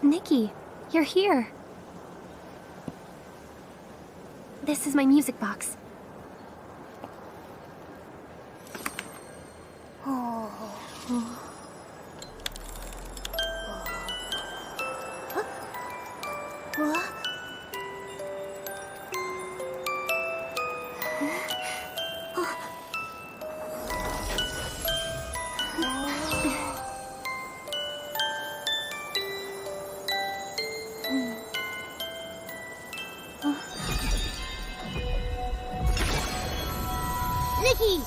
Nikki, you're here. This is my music box. Nikki!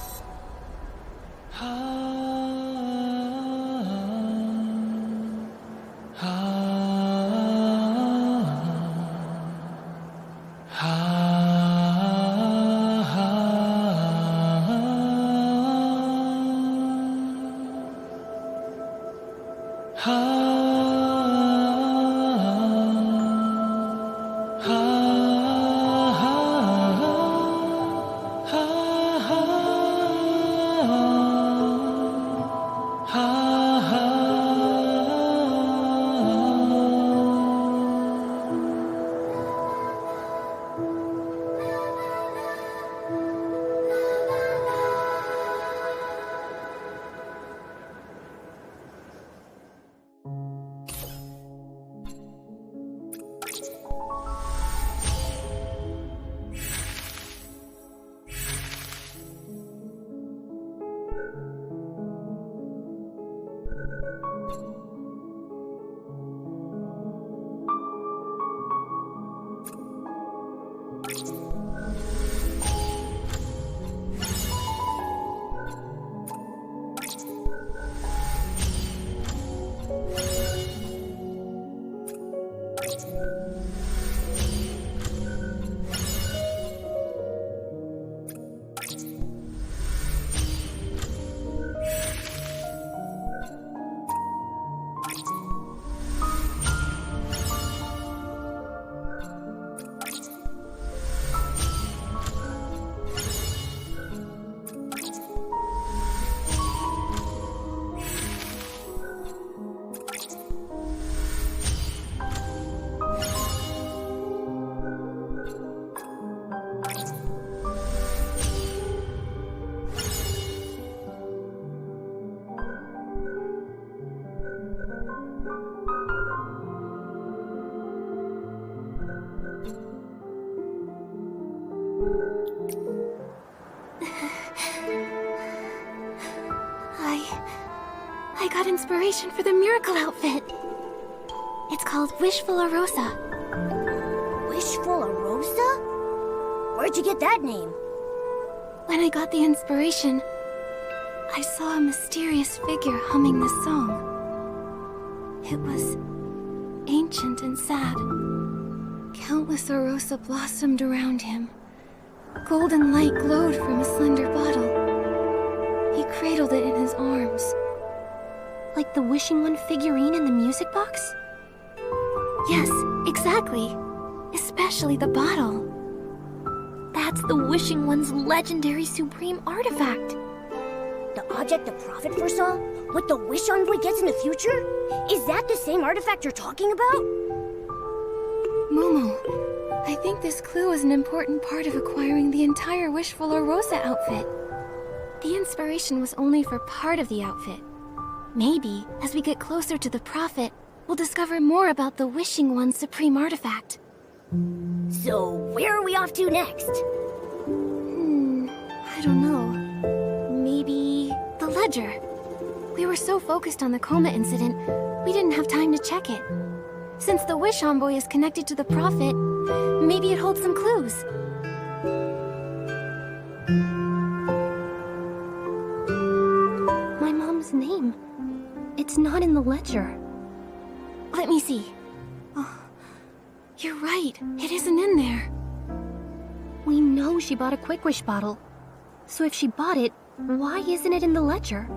I got inspiration for the miracle outfit. It's called Wishful Rosa. Wishful Rosa? Where'd you get that name? When I got the inspiration, I saw a mysterious figure humming this song. It was ancient and sad. Countless Arosa blossomed around him. Golden light glowed from a slender bottle. He cradled it in his arms. Like the Wishing One figurine in the music box? Yes, exactly. Especially the bottle. That's the Wishing One's legendary supreme artifact. The object the Prophet foresaw? What the Wish Envoy gets in the future? Is that the same artifact you're talking about? Momo, I think this clue is an important part of acquiring the entire Wishful Rosa outfit. The inspiration was only for part of the outfit. Maybe, as we get closer to the Prophet, we'll discover more about the Wishing One's supreme artifact. So, where are we off to next? I don't know. Maybe the ledger. We were so focused on the coma incident, we didn't have time to check it. Since the Wish Envoy is connected to the Prophet, maybe it holds some clues. My mom's name. It's not in the ledger. Let me see. Oh, you're right. It isn't in there. We know she bought a Quick Wish bottle. So if she bought it, why isn't it in the ledger?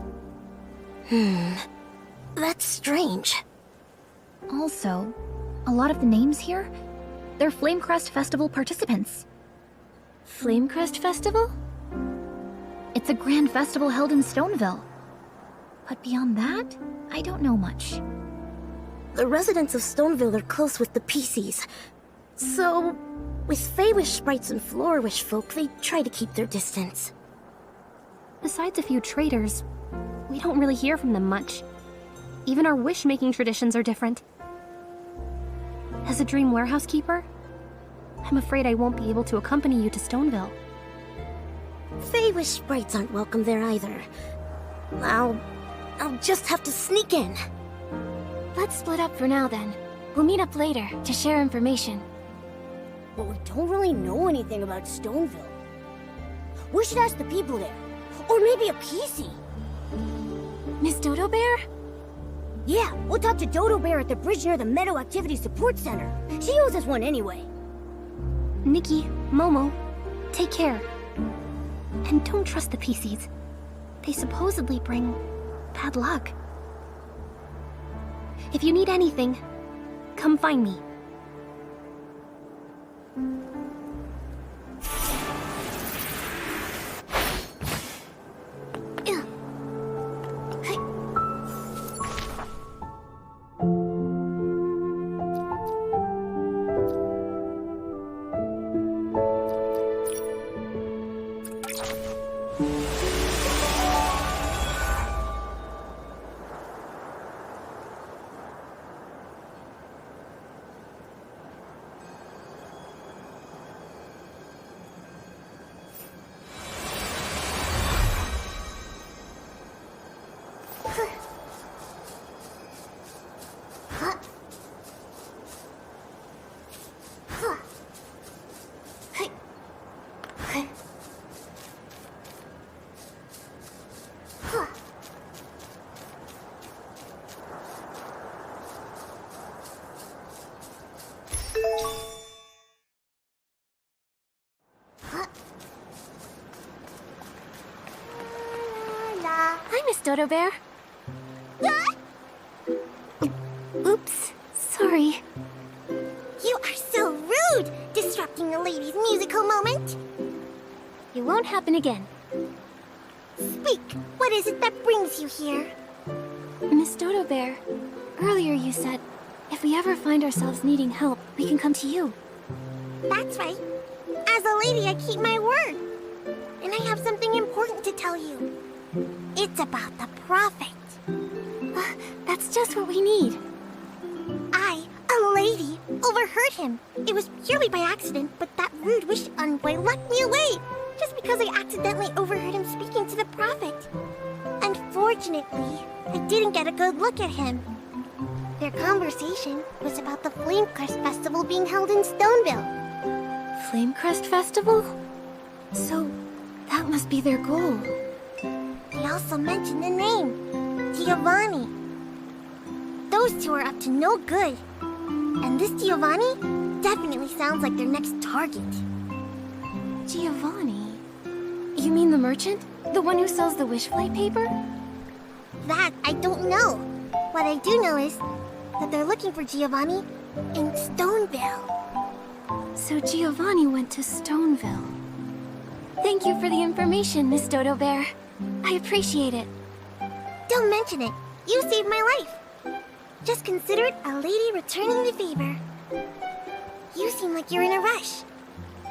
That's strange. Also, a lot of the names here, they're Flamecrest Festival participants. Flamecrest Festival? It's a grand festival held in Stoneville. But beyond that, I don't know much. The residents of Stoneville are close with the PCs. So, with Fey-Wish sprites and Floor-Wish folk, they try to keep their distance. Besides a few traders, we don't really hear from them much. Even our wish-making traditions are different. As a dream warehouse keeper, I'm afraid I won't be able to accompany you to Stoneville. Fey-Wish sprites aren't welcome there either. I'll just have to sneak in. Let's split up for now then. We'll meet up later to share information. But we don't really know anything about Stoneville. We should ask the people there. Or maybe a PC. Miss Dodo Bear? Yeah, we'll talk to Dodo Bear at the bridge near the Meadow Activity Support Center. She owes us one anyway. Nikki, Momo, take care. And don't trust the PCs. They supposedly bring bad luck. If you need anything, come find me. Hi, Miss Dodo Bear. Oops, sorry. You are so rude, disrupting a lady's musical moment. It won't happen again. Speak, what is it that brings you here? Miss Dodo Bear, earlier you said, if we ever find ourselves needing help, we can come to you. That's right. As a lady, I keep my word. And I have something important to tell you. It's about the Prophet. That's just what we need. I, a lady, overheard him. It was purely by accident, but that rude wish envoy locked me away, just because I accidentally overheard him speaking to the Prophet. Unfortunately, I didn't get a good look at him. Their conversation was about the Flamecrest Festival being held in Stoneville. Flamecrest Festival? So, that must be their goal. They also mentioned the name, Giovanni. Those two are up to no good. And this Giovanni definitely sounds like their next target. Giovanni? You mean the merchant? The one who sells the wish flight paper? That I don't know. What I do know is that they're looking for Giovanni in Stoneville. So Giovanni went to Stoneville. Thank you for the information, Miss Dodo Bear. I appreciate it. Don't mention it. You saved my life. Just consider it a lady returning the favor. You seem like you're in a rush.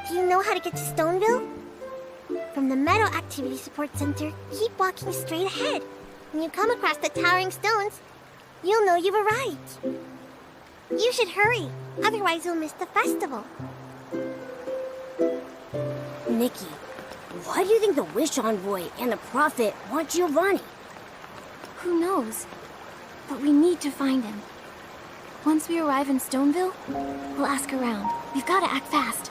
Do you know how to get to Stoneville? From the Meadow Activity Support Center, keep walking straight ahead. When you come across the towering stones, you'll know you've arrived. You should hurry, otherwise you'll miss the festival. Nikki, why do you think the Wish Envoy and the Prophet want Giovanni? Who knows? But we need to find him. Once we arrive in Stoneville, we'll ask around. We've got to act fast.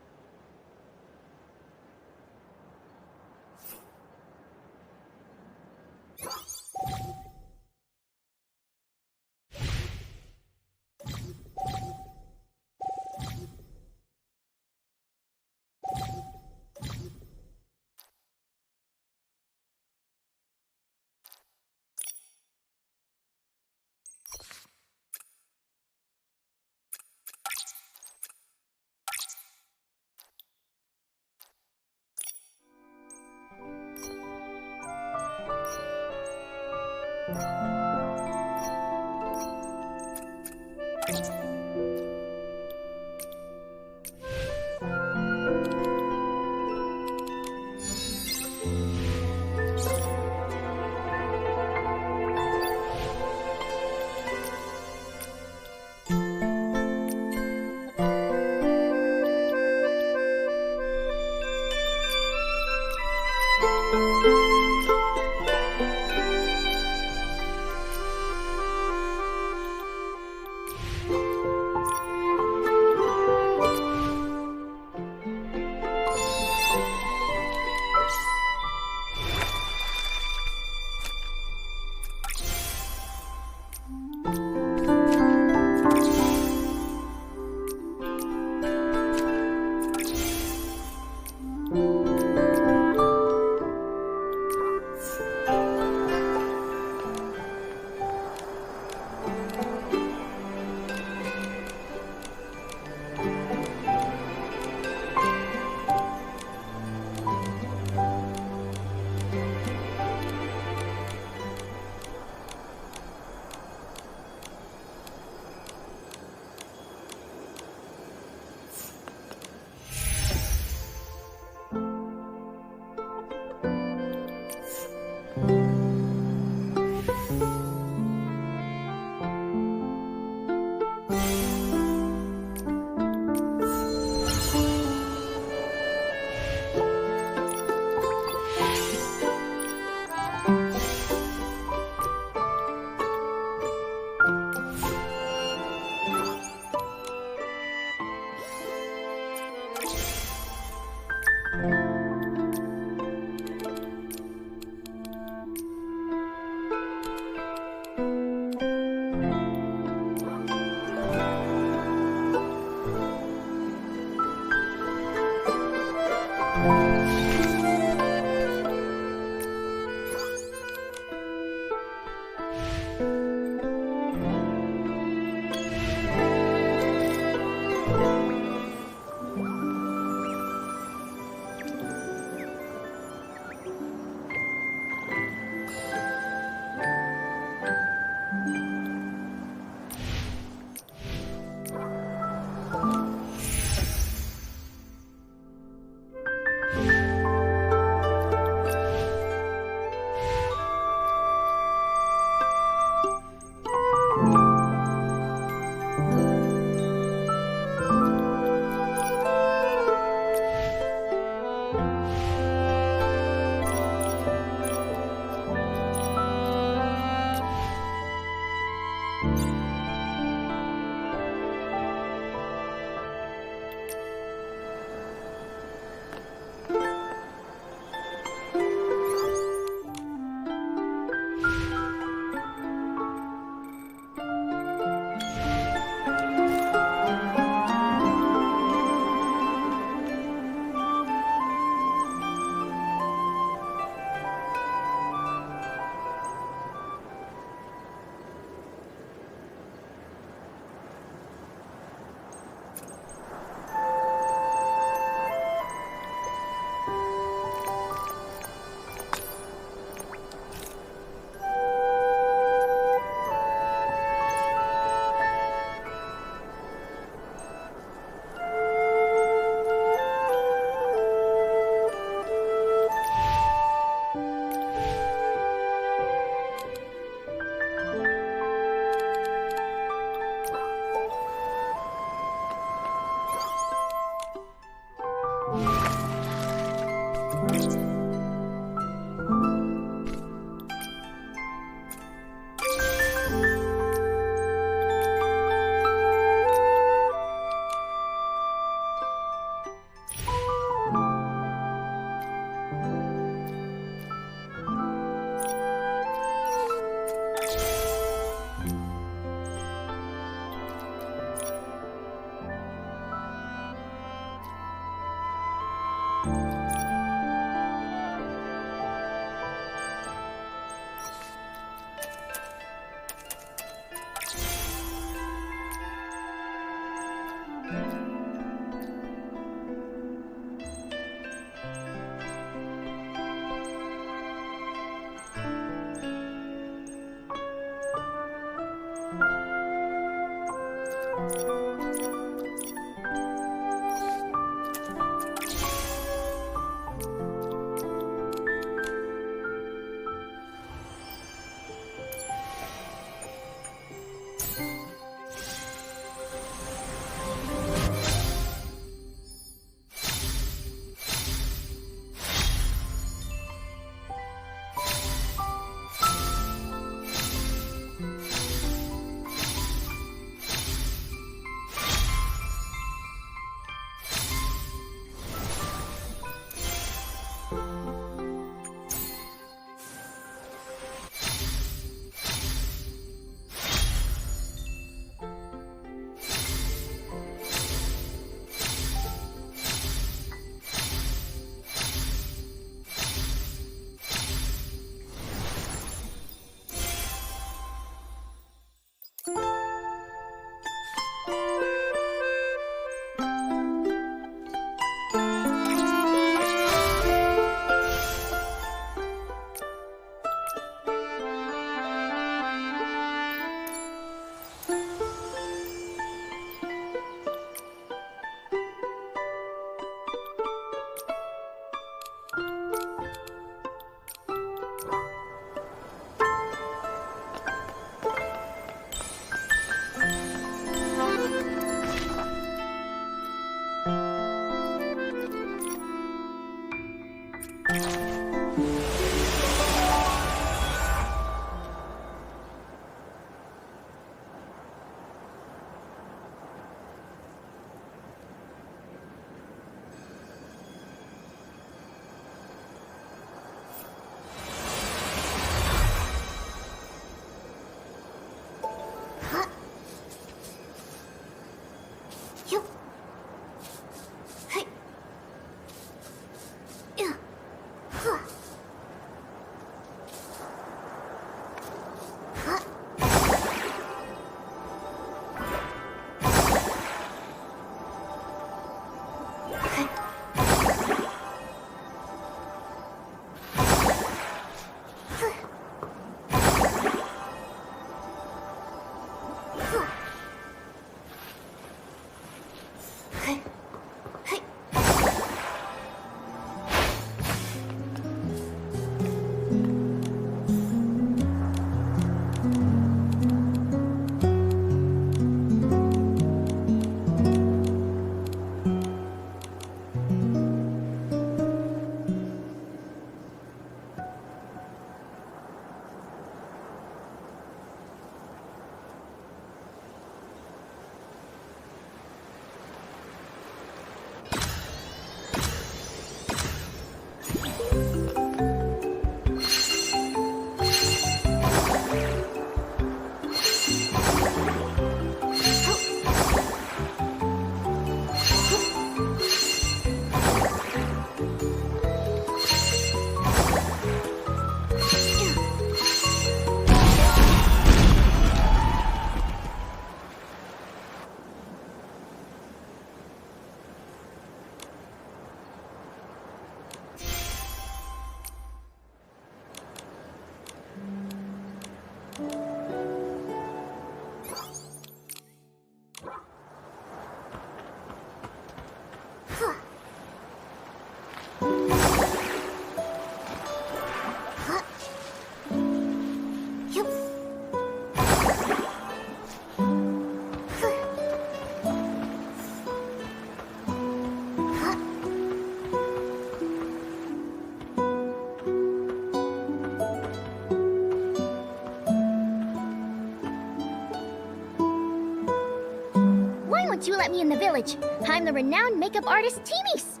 me in the village. I'm the renowned makeup artist Timmy's.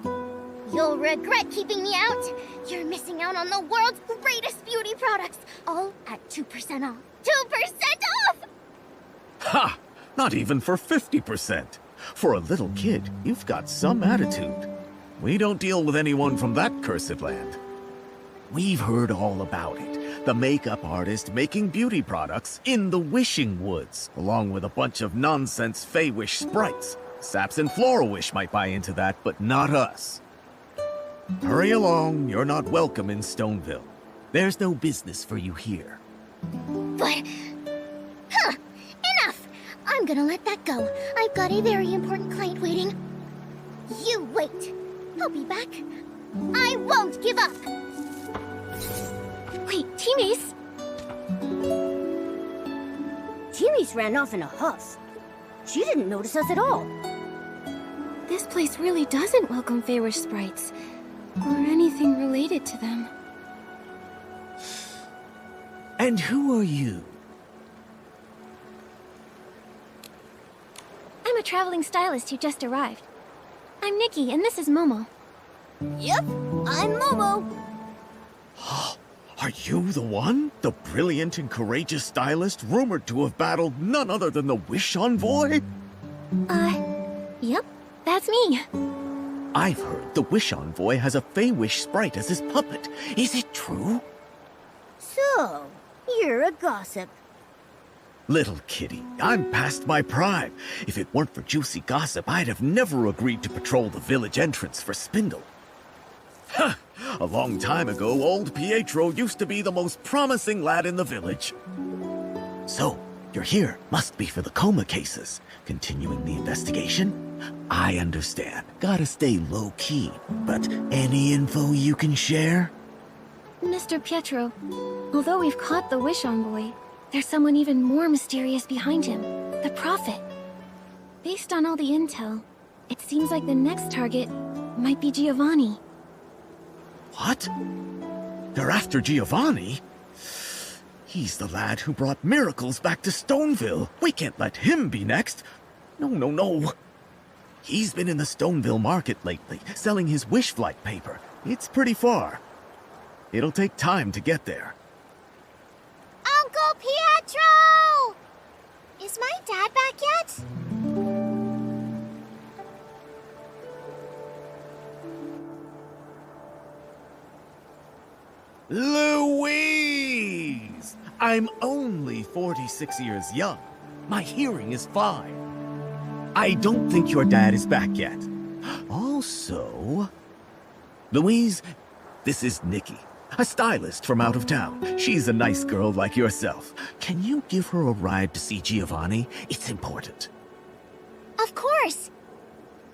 You'll regret keeping me out. You're missing out on the world's greatest beauty products, all at 2% off. 2% off! Ha! Not even for 50%. For a little kid, you've got some attitude. We don't deal with anyone from that cursed land. We've heard all about it. The makeup artist making beauty products in the Wishing Woods, along with a bunch of nonsense Fey-Wish sprites. Saps and Flora-Wish might buy into that, but not us. Hurry along, you're not welcome in Stoneville. There's no business for you here. But... enough! I'm gonna let that go. I've got a very important client waiting. You wait. I'll be back. I won't give up! Wait, teammates! Timmy's ran off in a huff. She didn't notice us at all. This place really doesn't welcome Fey-Wish sprites, or anything related to them. And who are you? I'm a traveling stylist who just arrived. I'm Nikki, and this is Momo. Yep, I'm Momo. Are you the one? The brilliant and courageous stylist rumored to have battled none other than the Wish Envoy? Yep, that's me. I've heard the Wish Envoy has a Fey-Wish sprite as his puppet. Is it true? So, you're a gossip. Little kitty, I'm past my prime. If it weren't for juicy gossip, I'd have never agreed to patrol the village entrance for Spindle. Huh! A long time ago, old Pietro used to be the most promising lad in the village. So, you're here. Must be for the coma cases. Continuing the investigation? I understand. Gotta stay low-key. But any info you can share? Mr. Pietro, although we've caught the Wish Envoy, there's someone even more mysterious behind him. The Prophet. Based on all the intel, it seems like the next target might be Giovanni. What? They're after Giovanni? He's the lad who brought miracles back to Stoneville. We can't let him be next. No. He's been in the Stoneville market lately, selling his wish flight paper. It's pretty far. It'll take time to get there. Uncle Pietro! Is my dad back yet? Louise! I'm only 46 years young. My hearing is fine. I don't think your dad is back yet. Also... Louise, this is Nikki, a stylist from out of town. She's a nice girl like yourself. Can you give her a ride to see Giovanni? It's important. Of course!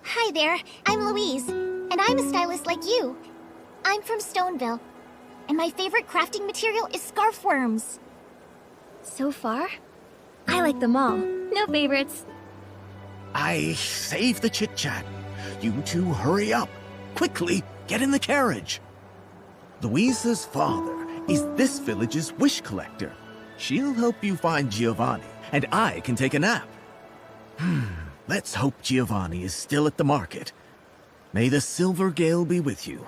Hi there, I'm Louise, and I'm a stylist like you. I'm from Stoneville, and my favorite crafting material is scarf worms. So far, I like them all. No favorites. I save the chit-chat. You two hurry up. Quickly, get in the carriage. Louisa's father is this village's wish collector. She'll help you find Giovanni, and I can take a nap. Let's hope Giovanni is still at the market. May the Silver Gale be with you.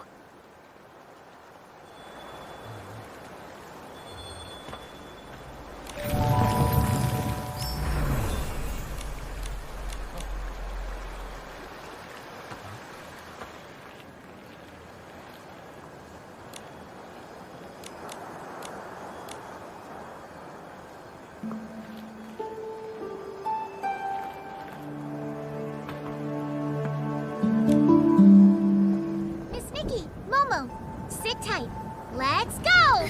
Miss Nikki, Momo, sit tight. Let's go!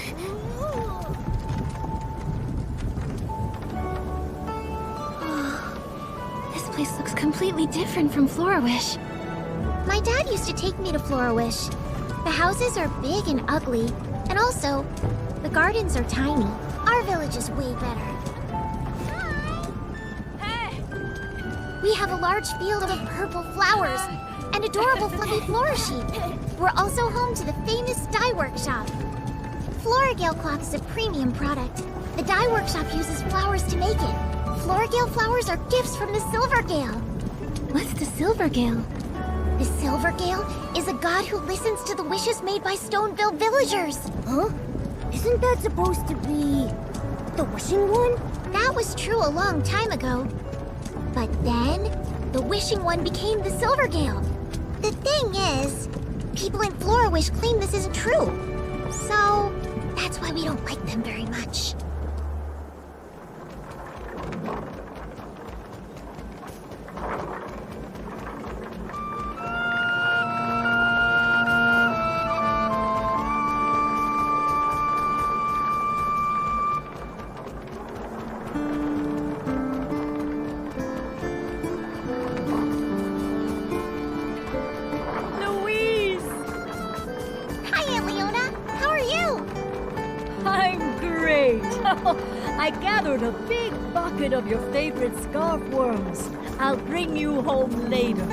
This place looks completely different from Flora-Wish. My dad used to take me to Flora-Wish. The houses are big and ugly, and also, the gardens are tiny. Our village is way better. We have a large field of purple flowers and adorable fluffy flora sheep. We're also home to the famous dye workshop. Floragale cloth is a premium product. The dye workshop uses flowers to make it. Floragale flowers are gifts from the Silver Gale. What's the Silvergale? The Silvergale is a god who listens to the wishes made by Stoneville villagers. Huh? Isn't that supposed to be the wishing one? That was true a long time ago. But then, the wishing one became the Silvergale. The thing is, people in Florawish claim this isn't true. So, that's why we don't like them very much. I gathered a big bucket of your favorite scarf worms. I'll bring you home later.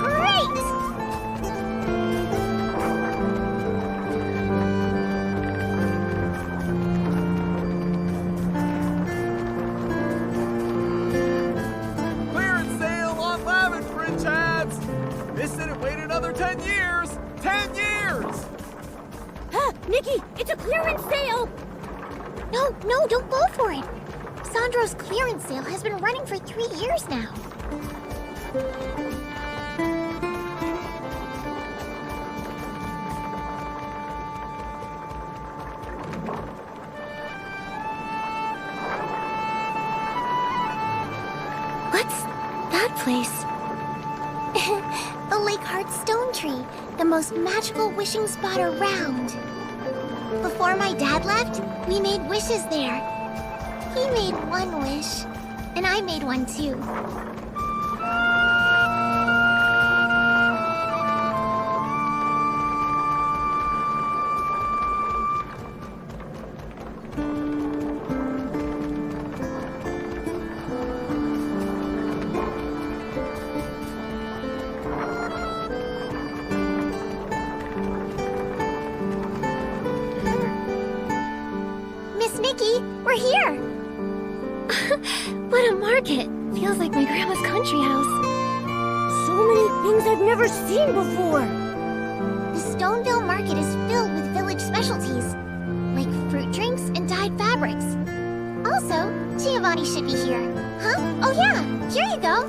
Great! Clearance sale on Lavin Fringe hats! Missed it and wait another 10 years! 10 years! Huh, Nikki, it's a clearance sale! No, don't go for it. Sandro's clearance sale has been running for 3 years now. What's that place? The Lakeheart Stone Tree, the most magical wishing spot around. Before my dad left, we made wishes there. He made one wish, and I made one too. Miss Nikki, we're here! What a market! Feels like my grandma's country house. So many things I've never seen before! The Stoneville Market is filled with village specialties, like fruit drinks and dyed fabrics. Also, Giovanni should be here. Huh? Oh yeah, here you go.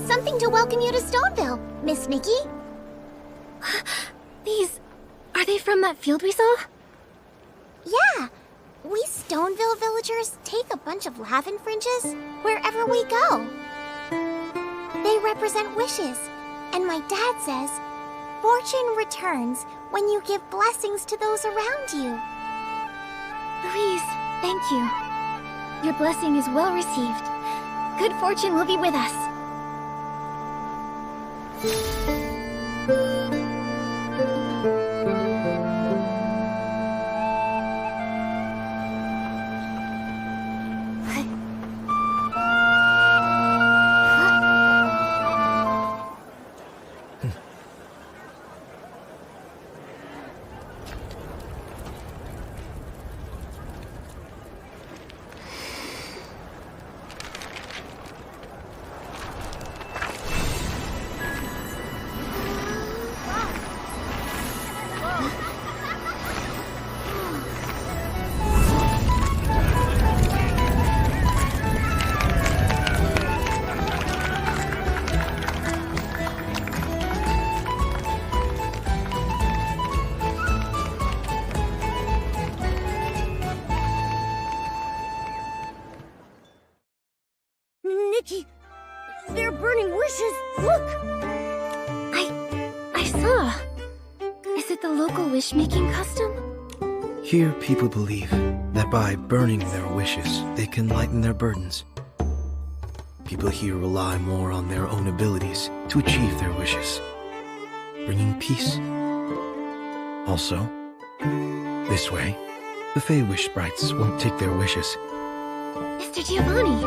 Something to welcome you to Stoneville, Miss Nikki. These... are they from that field we saw? Yeah, we Stoneville villagers take a bunch of lavin fringes wherever we go. They represent wishes, and my dad says, fortune returns when you give blessings to those around you. Louise, thank you. Your blessing is well received. Good fortune will be with us. Nikki, they're burning wishes! Look! I saw. Is it the local wish-making custom? Here, people believe that by burning their wishes, they can lighten their burdens. People here rely more on their own abilities to achieve their wishes, bringing peace. Also, this way, the Fey Wish Sprites won't take their wishes. Mr. Giovanni!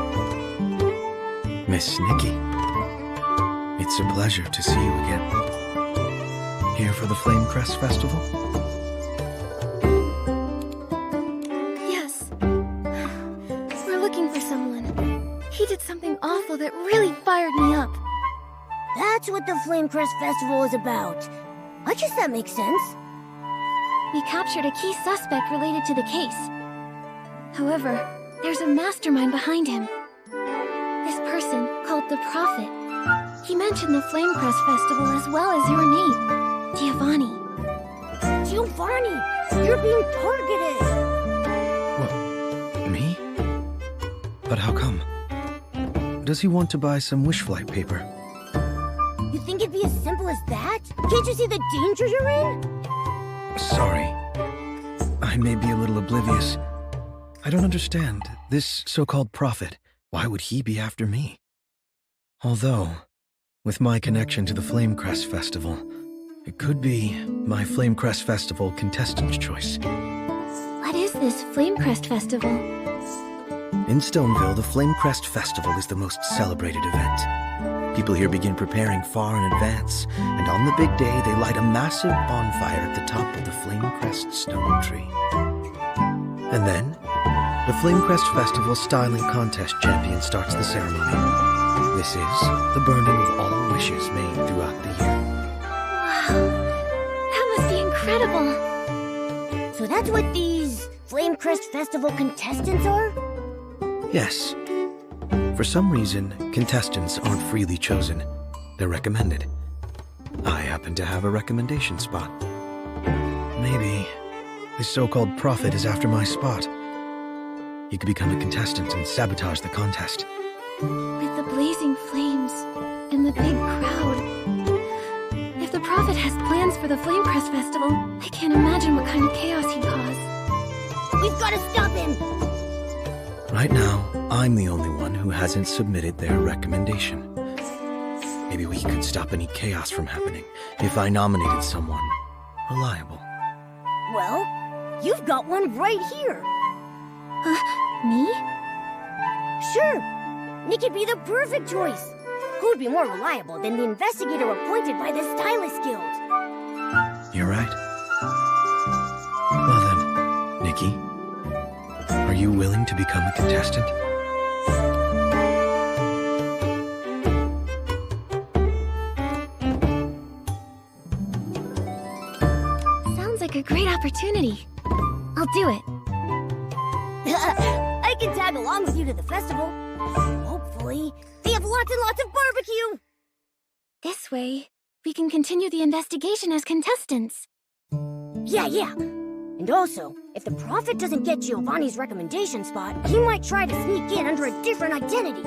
Miss Nikki, it's a pleasure to see you again. Here for the Flame Crest Festival? Yes. We're looking for someone. He did fired me up. That's what the Flamecrest Festival is about. I guess that makes sense. We captured a key suspect related to the case. However, there's a mastermind behind him. This person, called the Prophet. He mentioned the Flamecrest Festival as well as your name, Giovanni. Giovanni, you're being targeted. What? Me? But how come? Does he want to buy some wish flight paper? You think it'd be as simple as that? Can't you see the danger you're in? Sorry. I may be a little oblivious. I don't understand. This so-called prophet, why would he be after me? Although, with my connection to the Flamecrest Festival, it could be my Flamecrest Festival contestant's choice. What is this Flamecrest Festival? In Stoneville, the Flamecrest Festival is the most celebrated event. People here begin preparing far in advance, and on the big day, they light a massive bonfire at the top of the Flamecrest stone tree. And then, the Flamecrest Festival Styling Contest champion starts the ceremony. This is the burning of all wishes made throughout the year. Wow, that must be incredible. So that's what these Flamecrest Festival contestants are? Yes. For some reason, contestants aren't freely chosen. They're recommended. I happen to have a recommendation spot. Maybe this so-called prophet is after my spot. He could become a contestant and sabotage the contest. With the blazing flames and the big crowd. If the Prophet has plans for the Flamecrest Festival, I can't imagine what kind of chaos he'd cause. We've got to stop him! Right now, I'm the only one who hasn't submitted their recommendation. Maybe we could stop any chaos from happening if I nominated someone reliable. Well, you've got one right here. Me? Sure. Nikki'd be the perfect choice. Who'd be more reliable than the investigator appointed by the Stylist Guild? You're right. Well then, Nikki, are you willing to become a contestant? Sounds like a great opportunity. I'll do it. I can tag along with you to the festival. Hopefully, they have lots and lots of barbecue. This way, we can continue the investigation as contestants. Yeah. And also, if the Prophet doesn't get Giovanni's recommendation spot, he might try to sneak in under a different identity.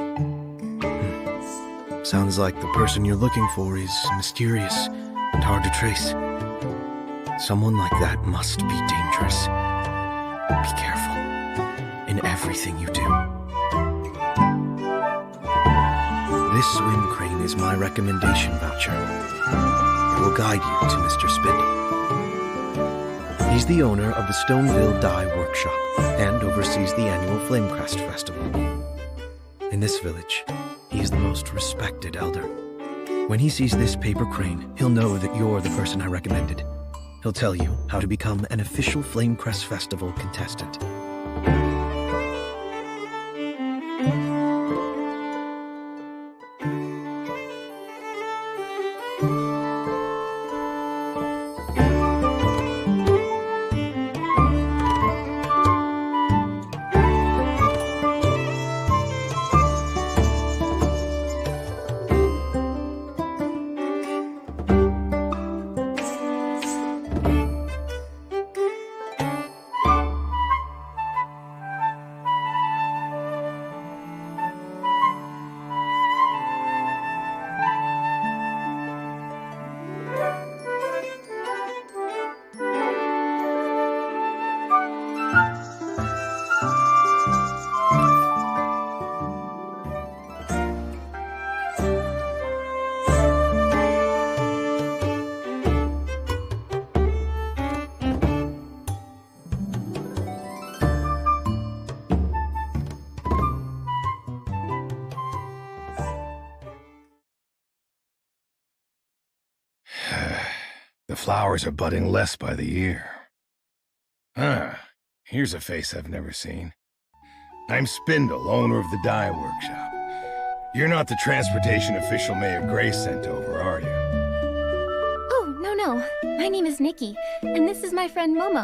Sounds like the person you're looking for is mysterious and hard to trace. Someone like that must be dangerous. Be careful in everything you do. This swim crane is my recommendation voucher. It will guide you to Mr. Spindle. He's the owner of the Stoneville Dye Workshop and oversees the annual Flamecrest Festival. In this village, he is the most respected elder. When he sees this paper crane, he'll know that you're the person I recommended. He'll tell you how to become an official Flamecrest Festival contestant. The flowers are budding less by the year. Here's a face I've never seen. I'm Spindle, owner of the dye workshop. You're not the transportation official Mayor Gray sent over, are you? Oh, no. My name is Nikki, and this is my friend Momo.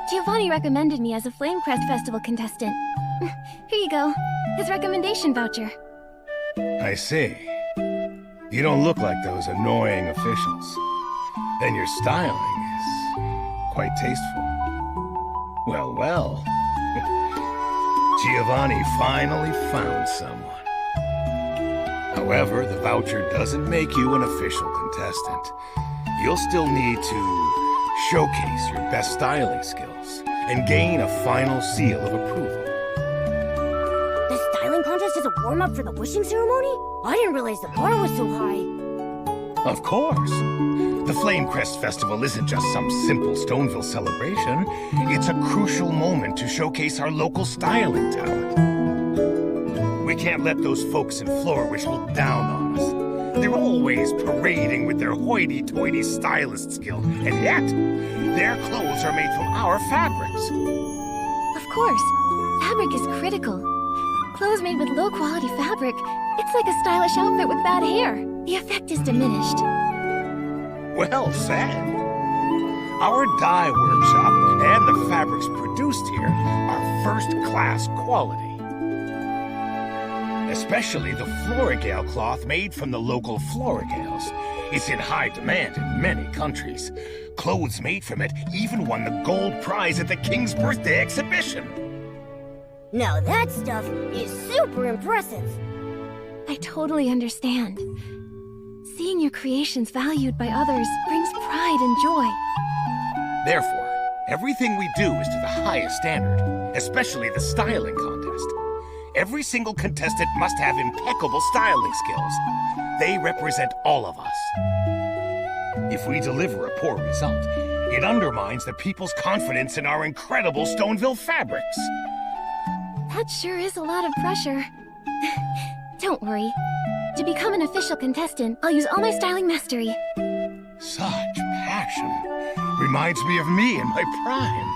Giovanni recommended me as a Flamecrest Festival contestant. Here you go. His recommendation voucher. I see. You don't look like those annoying officials. And your styling is quite tasteful. Well. Giovanni finally found someone. However, the voucher doesn't make you an official contestant. You'll still need to showcase your best styling skills and gain a final seal of approval. The styling contest is a warm-up for the wishing ceremony? I didn't realize the bar was so high. Of course. The Flamecrest Festival isn't just some simple Stoneville celebration. It's a crucial moment to showcase our local styling talent. We can't let those folks in Flourish look down on us. They're always parading with their hoity-toity stylist skill, and yet, their clothes are made from our fabrics. Of course. Fabric is critical. Clothes made with low-quality fabric, it's like a stylish outfit with bad hair. The effect is diminished. Well said. Our dye workshop and the fabrics produced here are first-class quality. Especially the Florigale cloth made from the local Florigales. It's in high demand in many countries. Clothes made from it even won the gold prize at the King's Birthday exhibition. Now that stuff is super impressive. I totally understand. Seeing your creations valued by others brings pride and joy. Therefore, everything we do is to the highest standard, especially the styling contest. Every single contestant must have impeccable styling skills. They represent all of us. If we deliver a poor result, it undermines the people's confidence in our incredible Stoneville fabrics. That sure is a lot of pressure. Don't worry. To become an official contestant, I'll use all my styling mastery. Such passion. Reminds me of me in my prime.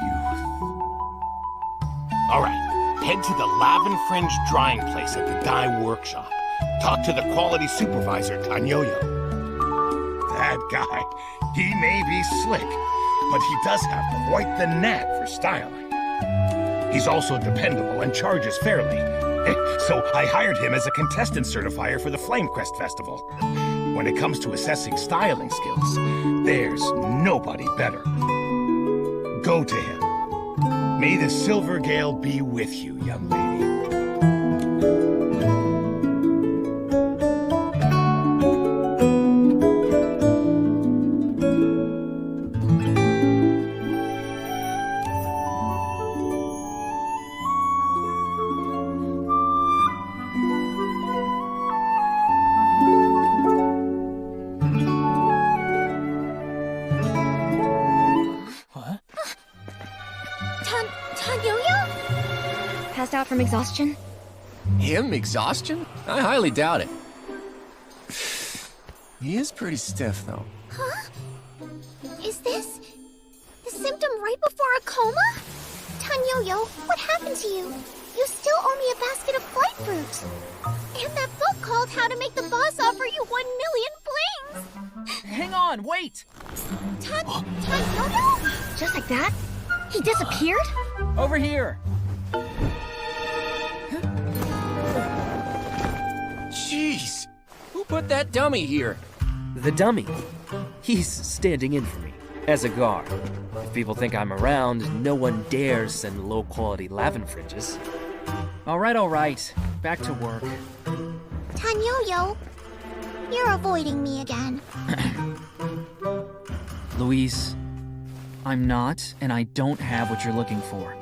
Youth. All right, head to the Lavin Fringe drying place at the dye workshop. Talk to the quality supervisor, Tanyoyo. That guy, he may be slick, but he does have quite the knack for styling. He's also dependable and charges fairly. So I hired him as a contestant certifier for the Flamecrest Festival. When it comes to assessing styling skills, there's nobody better. Go to him. May the Silver Gale be with you, young lady. Passed out from exhaustion? Him? Exhaustion? I highly doubt it. He is pretty stiff, though. Huh? Is this the symptom right before a coma? Tanyoyo, what happened to you? You still owe me a basket of flight fruit. And that book called How to Make the Boss Offer You 1 Million Flings. Hang on, wait! Tanyoyo? Just like that? He disappeared? Over here! Jeez! Who put that dummy here? The dummy. He's standing in for me, as a guard. If people think I'm around, no one dares send low-quality Lavin fringes. All right. Back to work. Tanyoyo, you're avoiding me again. Louise, I'm not, and I don't have what you're looking for.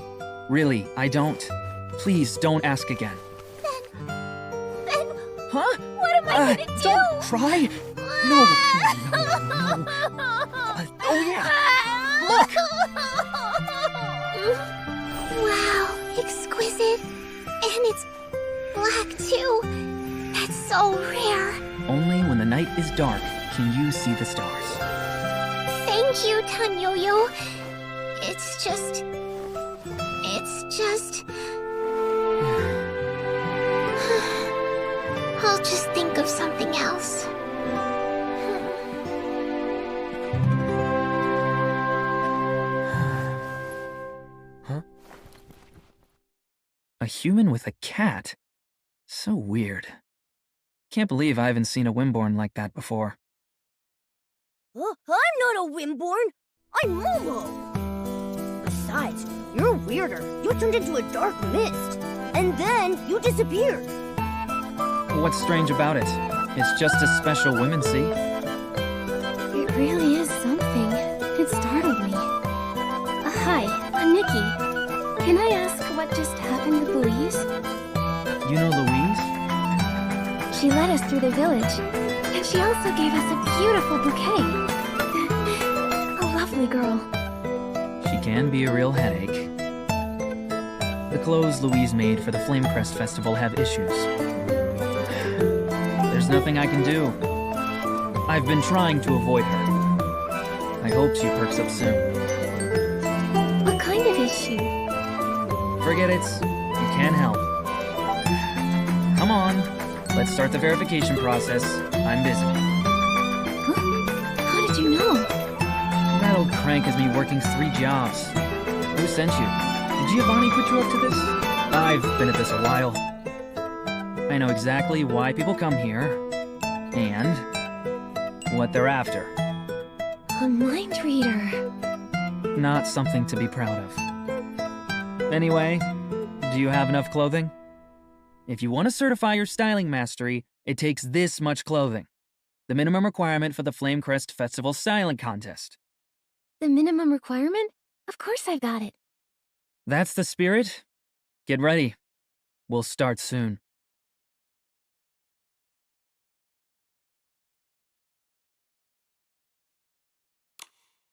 Really, I don't. Please don't ask again. Then, Huh? what am I gonna do? Don't cry! No. Oh yeah! Look! Wow, exquisite. And it's black too. That's so rare. Only when the night is dark can you see the stars. Thank you, Tanyoyo. It's just... I'll just think of something else. Huh? A human with a cat? So weird. Can't believe I haven't seen a Wimborn like that before. I'm not a Wimborn. I'm Momo. Besides, you're weirder. You turned into a dark mist. And then you disappeared. What's strange about it? It's just a special women see. It really is something. It startled me. Hi, I'm Nikki. Can I ask what just happened with Louise? You know Louise? She led us through the village, and she also gave us a beautiful bouquet. A lovely girl. She can be a real headache. The clothes Louise made for the Flamecrest Festival have issues. There's nothing I can do. I've been trying to avoid her. I hope she perks up soon. What kind of issue? Forget it. You can't help. Come on. Let's start the verification process. I'm busy. Huh? How did you know? That old crank has me working 3 jobs. Who sent you? Did Giovanni put you up to this? I've been at this a while. I know exactly why people come here, and what they're after. A mind reader. Not something to be proud of. Anyway, do you have enough clothing? If you want to certify your styling mastery, it takes this much clothing. The minimum requirement for the Flamecrest Festival Styling Contest. The minimum requirement? Of course I've got it. That's the spirit. Get ready. We'll start soon.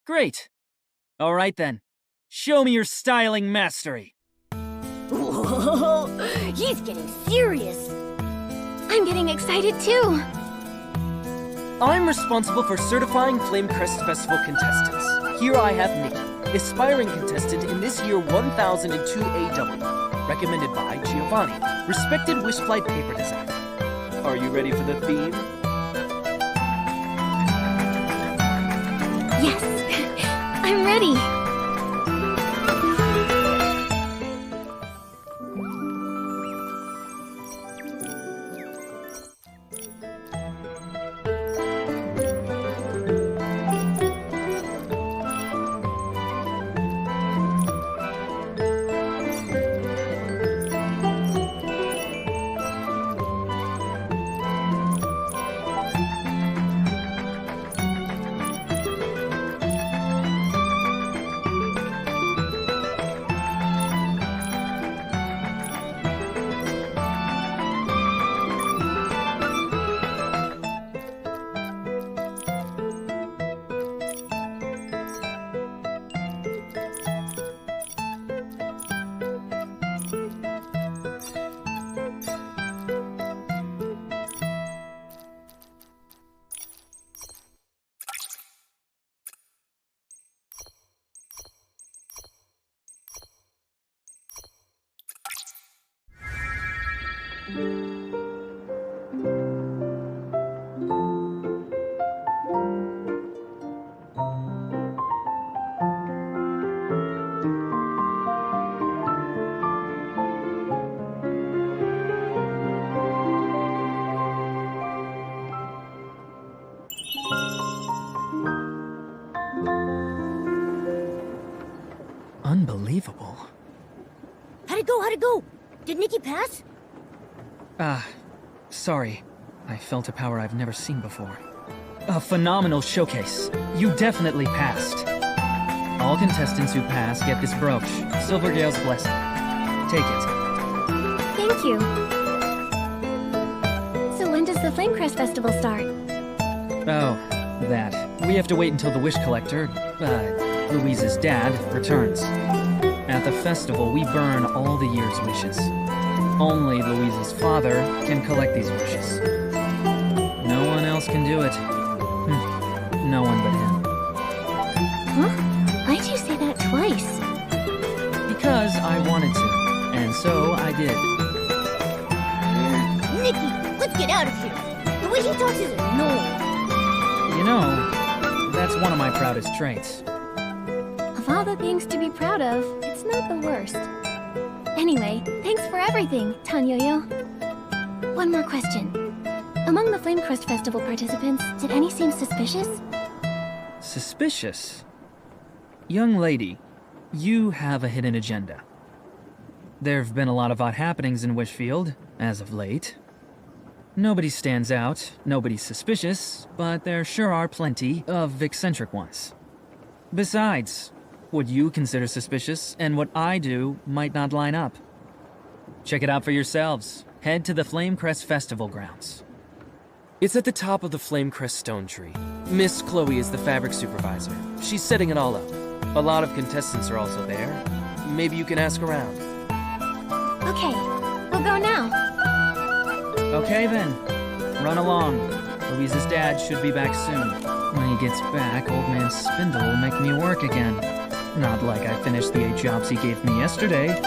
Great. All right then. Show me your styling mastery. Whoa, he's getting serious. I'm getting excited too. I'm responsible for certifying Flamecrest Festival contestants. Here I have Nikki, aspiring contestant in this year 1002 AW, recommended by Giovanni, respected Wishflight paper designer. Are you ready for the theme? Yes, I'm ready. Unbelievable. How'd it go? How'd it go? Did Nikki pass? Sorry. I felt a power I've never seen before. A phenomenal showcase. You definitely passed. All contestants who pass get this brooch, Silvergale's blessing. Take it. Thank you. So when does the Flamecrest Festival start? Oh, that. We have to wait until the Wish Collector, Louise's dad, returns. At the festival, we burn all the year's wishes. Only Louise's father can collect these wishes. No one else can do it. No one but him. Huh? Why'd you say that twice? Because I wanted to, and so I did. Nikki, let's get out He talks is annoying. You know, that's one of my proudest traits. Of all the things to be proud of, it's not the worst. Anyway, thanks for everything, Tanyoyo. One more question. Among the Flamecrest Festival participants, did any seem suspicious? Suspicious? Young lady, you have a hidden agenda. There have been a lot of odd happenings in Wishfield, as of late. Nobody stands out, nobody's suspicious, but there sure are plenty of eccentric ones. Besides, what you consider suspicious and what I do might not line up. Check it out for yourselves. Head to the Flamecrest Festival grounds. It's at the top of the Flamecrest stone tree. Miss Chloe is the fabric supervisor. She's setting it all up. A lot of contestants are also there. Maybe you can ask around. Okay, we'll go now. Okay then. Run along. Louise's dad should be back soon. When he gets back, old man Spindle will make me work again. Not like I finished the 8 jobs he gave me yesterday.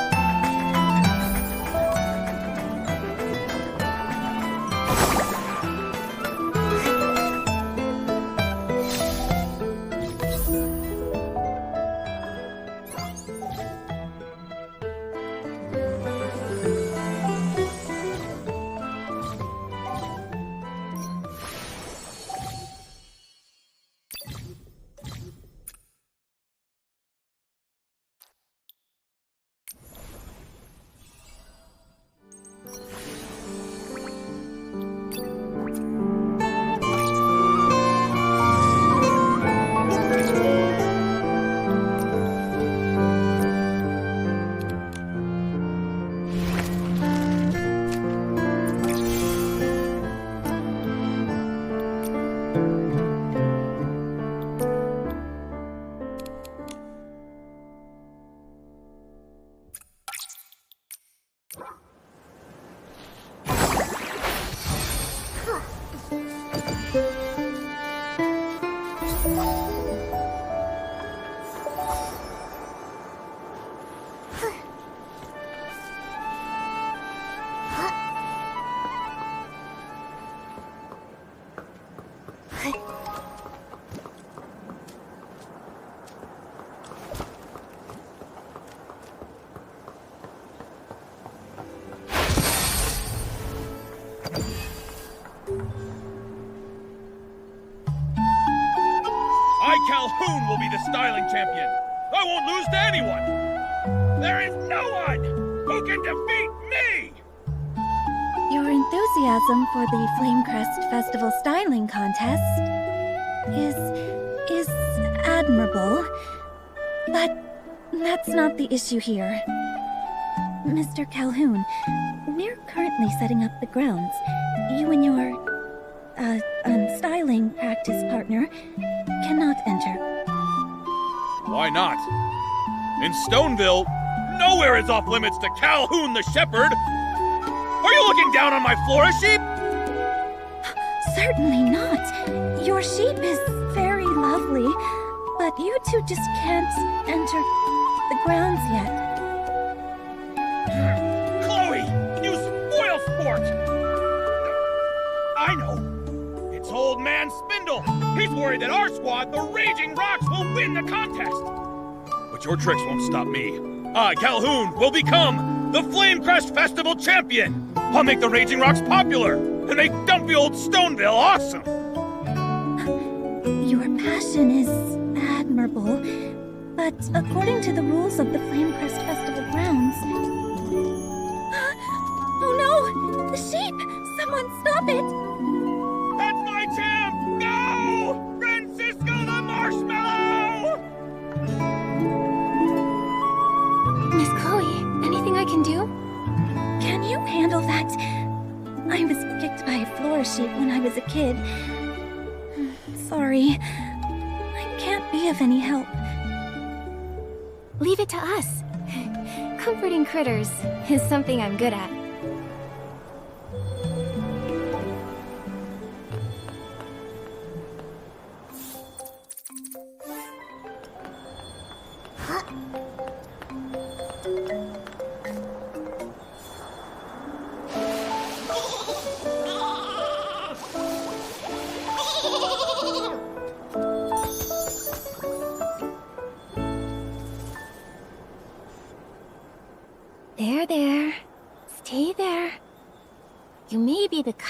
Calhoun will be the styling champion. I won't lose to anyone. There is no one who can defeat me! Your enthusiasm for the Flamecrest Festival Styling Contest is admirable, but that's not the issue here. Mr. Calhoun, we're currently setting up the grounds. You and your, styling practice partner cannot enter. Why not? In Stoneville, nowhere is off limits to Calhoun the Shepherd. Are you looking down on my Flora sheep? Certainly not. Your sheep is very lovely, but you two just can't enter the grounds yet. Chloe, you spoil sport! I know. It's old man Spindle. He's worried that our squad, the Raging Rocks, will win the contest. But your tricks won't stop me. I, Calhoun, will become the Flamecrest Festival champion. I'll make the Raging Rocks popular and make dumpy old Stoneville awesome. Your passion is admirable, but according to the rules of the Flamecrest Festival grounds... Oh no! The sheep! Someone stop it! That's my champ! No! Francisco the Marshmallow! Miss Chloe, anything I can do? Can you handle that? I was kicked by a Flora sheep when I was a kid. Sorry. I can't be of any help. Leave it to us. Comforting critters is something I'm good at.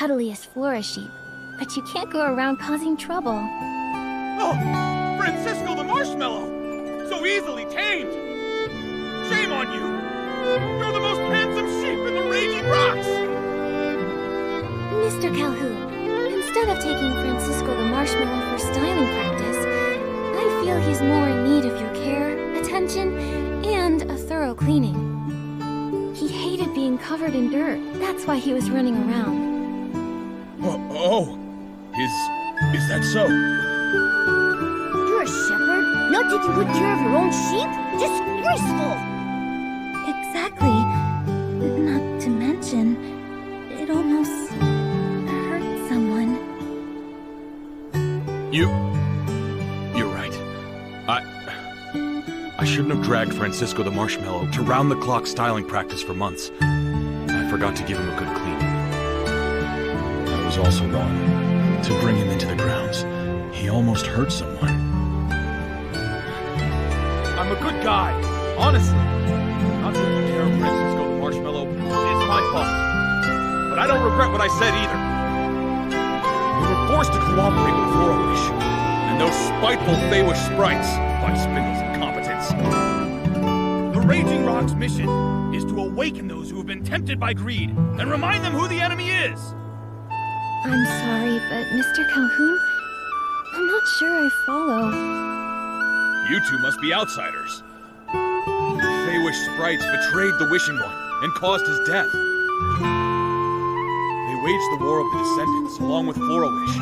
cuddliest Flora sheep, but you can't go around causing trouble. Oh, Francisco the Marshmallow! So easily tamed! Shame on you! You're the most handsome sheep in the Raging Rocks! Mr. Calhoun, instead of taking Francisco the Marshmallow for styling practice, I feel he's more in need of your care, attention, and a thorough cleaning. He hated being covered in dirt. That's why he was running around. Is that so? You're a shepherd? Not taking good care of your own sheep? Disgraceful! Exactly. Not to mention, it almost hurt someone. You're right. I shouldn't have dragged Francisco the Marshmallow to round-the-clock styling practice for months. I forgot to give him a good cleaning. I was also wrong to bring him into the grounds. He almost hurt someone. I'm a good guy, honestly. Not taking care of Francisco the Marshmallow is my fault. But I don't regret what I said either. We were forced to cooperate with Flora-Wish and those spiteful Feywish sprites by Spindle's incompetence. The Raging Rock's mission is to awaken those who have been tempted by greed and remind them who the enemy is. I'm sorry, but Mr. Calhoun, I'm not sure I follow. You two must be outsiders. The Feywish sprites betrayed the Wishing One and caused his death. They waged the War of the Descendants along with Flora-Wish.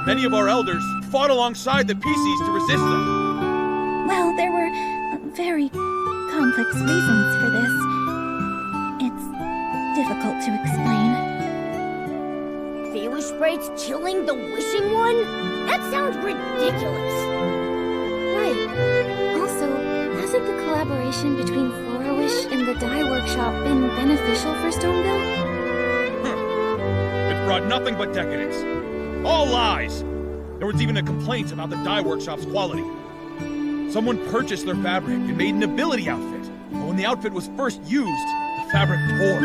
Many of our elders fought alongside the PCs to resist them. Well, there were very complex reasons for this. It's difficult to explain. Feywish sprites killing the Wishing One? That sounds ridiculous. Right. Also, hasn't the collaboration between Flora-Wish and the Dye Workshop been beneficial for Stoneville? It brought nothing but decadence. All lies! There was even a complaint about the Dye Workshop's quality. Someone purchased their fabric and made an ability outfit, but when the outfit was first used, the fabric tore.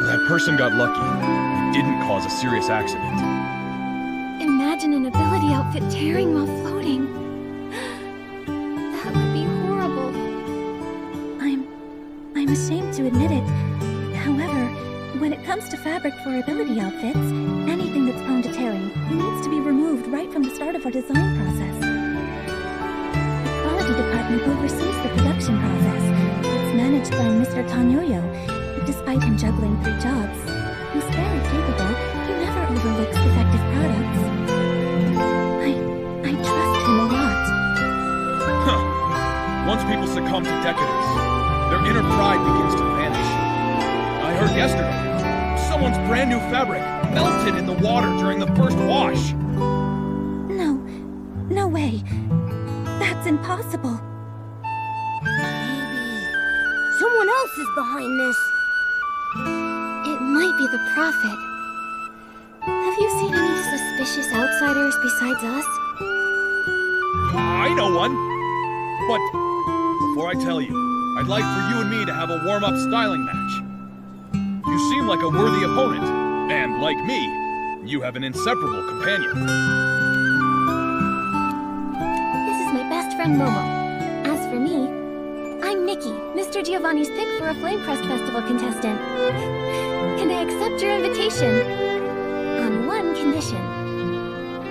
That person got lucky and didn't cause a serious accident. Imagine an ability outfit tearing while floating. That would be horrible. I'm ashamed to admit it. However, when it comes to fabric for ability outfits, anything that's prone to tearing needs to be removed right from the start of our design process. The quality department oversees the production process. It's managed by Mr. Tanyoyo. Despite him juggling 3 jobs, he's very capable. He never overlooks defective products. I trust him a lot. Huh. Once people succumb to decadence, their inner pride begins to vanish. I heard yesterday, someone's brand new fabric melted in the water during the first wash. No way. That's impossible. Maybe someone else is behind this. It might be the Prophet. Have you seen any suspicious outsiders besides us? I know one. But before I tell you, I'd like for you and me to have a warm-up styling match. You seem like a worthy opponent, and like me, you have an inseparable companion. This is my best friend Momo. As for me, I'm Nikki, Mr. Giovanni's pick for a Flame Crest Festival contestant. Can I accept your invitation? On one condition.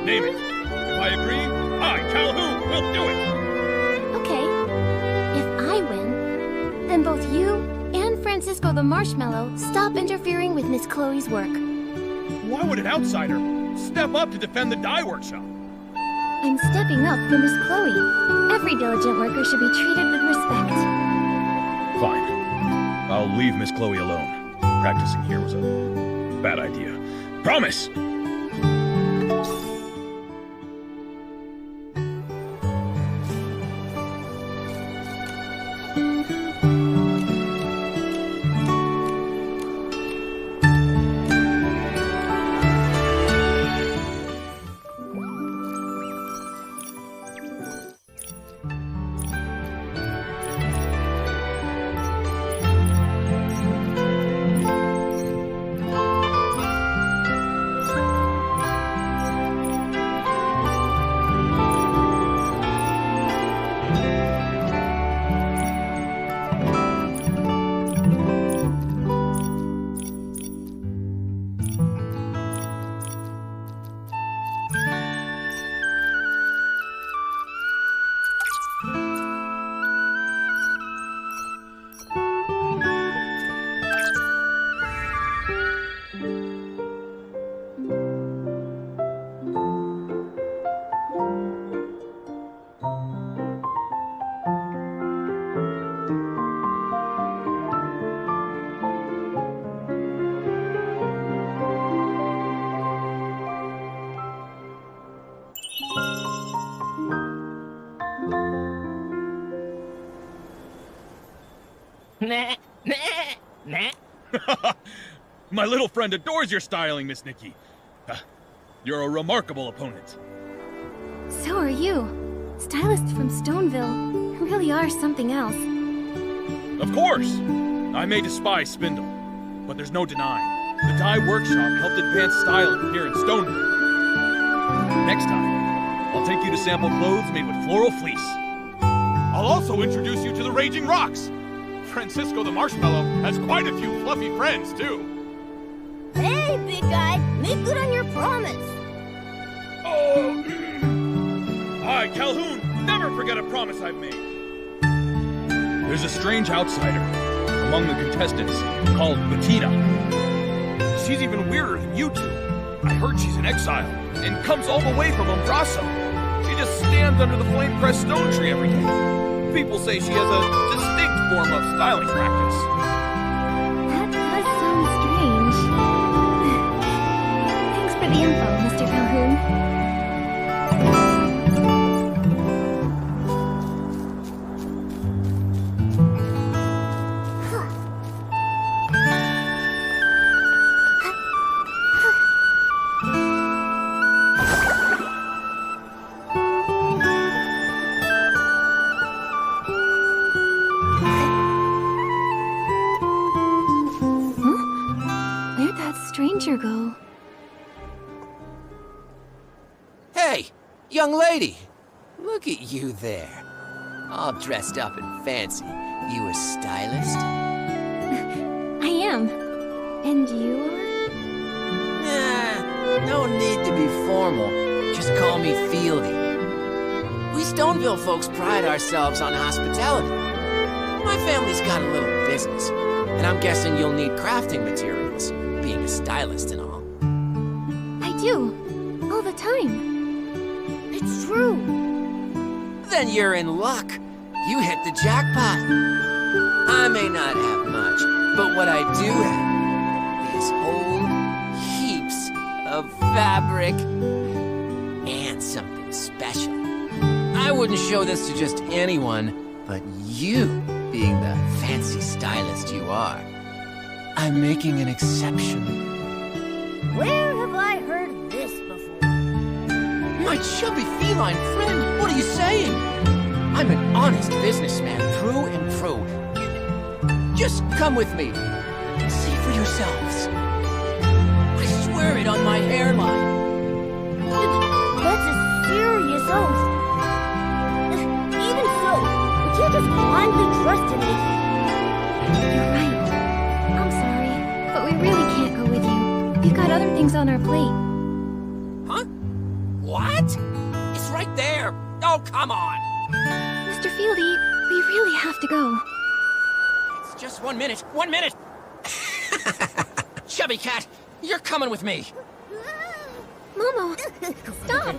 Name it. If I agree, I, Calhoun, will do it. Okay. If I win, then both you and Francisco the Marshmallow stop interfering with Miss Chloe's work. Why would an outsider step up to defend the Dye Workshop? I'm stepping up for Miss Chloe. Every diligent worker should be treated with respect. Fine. I'll leave Miss Chloe alone. Practicing here was a bad idea. Promise! Nah, nah, nah. My little friend adores your styling, Miss Nikki. You're a remarkable opponent. So are you. Stylists from Stoneville really are something else. Of course! I may despise Spindle, but there's no denying. The dye workshop helped advance styling here in Stoneville. Next time, I'll take you to sample clothes made with floral fleece. I'll also introduce you to the Raging Rocks. Francisco the Marshmallow has quite a few fluffy friends, too. Hey, big guy, make good on your promise. Oh, I, Calhoun, never forget a promise I've made. There's a strange outsider among the contestants called Bettina. She's even weirder than you two. I heard she's in exile and comes all the way from Umbraso. She just stands under the flame-pressed stone tree every day. People say she has a distinct form of styling practice. That does sound strange. Thanks for the info, Mr. Calhoun. Go. Hey, young lady. Look at you there. All dressed up and fancy. You a stylist? I am. And you are? Nah, no need to be formal. Just call me Fieldy. We Stoneville folks pride ourselves on hospitality. My family's got a little business, and I'm guessing you'll need crafting materials. Being a stylist and all. I do. All the time. It's true. Then you're in luck. You hit the jackpot. I may not have much, but what I do have is whole heaps of fabric and something special. I wouldn't show this to just anyone, but you, being the fancy stylist you are. I'm making an exception. Where have I heard this before? My chubby feline friend, what are you saying? I'm an honest businessman, through and through. Just come with me. See for yourselves. I swear it on my hairline. That's a serious oath. Even so, we can't just blindly trust in Nikki. You're right. I'm sorry, but we really can't go with you. We've got other things on our plate. Huh? What? It's right there. Oh, come on. Mr. Fieldy, we really have to go. It's just 1 minute. 1 minute. Chubby cat, you're coming with me. Momo, stop.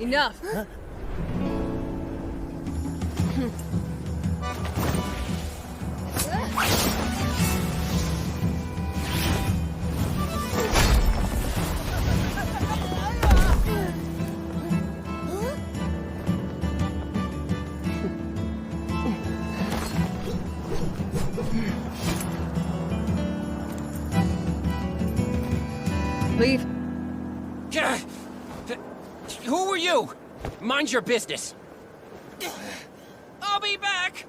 Enough. Leave. Who are you? Mind your business. I'll be back.